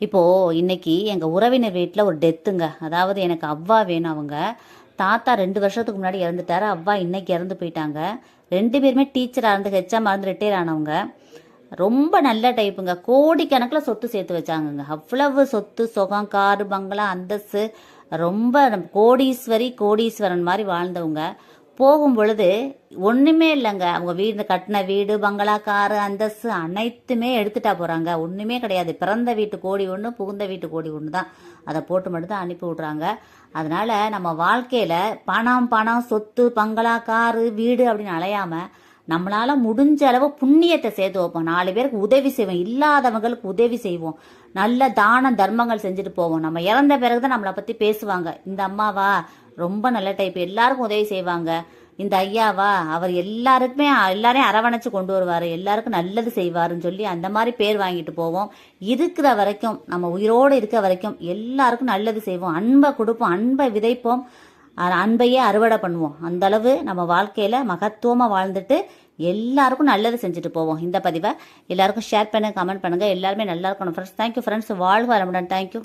இப்போது இன்னைக்கு எங்கள் உறவினர் வீட்டில் ஒரு டெத்துங்க. அதாவது எனக்கு அவ்வா வேணும். அவங்க தாத்தா 2 வருஷத்துக்கு முன்னாடி இறந்துட்டாரு. அவ்வா இன்னைக்கு இறந்து போயிட்டாங்க. 2 பேருமே டீச்சராக இருந்து ஹெச்எம் இருந்து ரிட்டையர் ஆனவங்க. ரொம்ப நல்ல டைப்புங்க. கோடிக்கணக்கில் சொத்து சேர்த்து வச்சாங்கங்க. அவ்வளவு சொத்து சுகம், காரு, பங்களா, அந்தஸ்து, ரொம்ப கோடீஸ்வரன் மாதிரி வாழ்ந்தவங்க. போகும் பொழுது ஒன்றுமே இல்லைங்க. அவங்க வீடு கட்டின வீடு, பங்களா, காரு, அந்தஸ்து அனைத்துமே எடுத்துட்டா போகிறாங்க. ஒன்றுமே கிடையாது. பிறந்த வீட்டு கோடி ஒன்று, புகுந்த வீட்டு கோடி ஒன்று தான். அதை போட்டு மட்டும் தான் அனுப்பி விட்றாங்க. அதனால் நம்ம வாழ்க்கையில் பணம், சொத்து, பங்களா, காரு, வீடு அப்படின்னு அலையாமல் நம்மளால் முடிஞ்ச அளவு புண்ணியத்தை சேர்த்து வைப்போம். 4 பேருக்கு உதவி செய்வோம். இல்லாதவங்களுக்கு உதவி செய்வோம். நல்ல தான தர்மங்கள் செஞ்சுட்டு போவோம். நம்ம இறந்த பிறகு தான் நம்மளை பற்றி பேசுவாங்க. இந்த அம்மாவா ரொம்ப நல்ல டைப், எல்லாருக்கும் உதவி செய்வாங்க. இந்த ஐயாவா அவர் எல்லாரையும் அரவணைச்சு கொண்டு வருவார், எல்லாருக்கும் நல்லது செய்வாருன்னு சொல்லி அந்த மாதிரி பேர் வாங்கிட்டு போவோம். இருக்கிற வரைக்கும், நம்ம உயிரோடு இருக்க வரைக்கும் எல்லாருக்கும் நல்லது செய்வோம். அன்பை கொடுப்போம், அன்பை விதைப்போம், அன்பையே அறுவடை பண்ணுவோம். அந்த அளவு நம்ம வாழ்க்கையில மகத்துவமா வாழ்ந்துட்டு எல்லாருக்கும் நல்லது செஞ்சுட்டு போவோம். இந்த பதிவை எல்லாருக்கும் ஷேர் பண்ணுங்க, கமெண்ட் பண்ணுங்க. எல்லாருமே நல்லா இருக்கணும் ஃப்ரெண்ட்ஸ். Thank you friends. வாழ்க வளமுடன். தேங்க்யூ.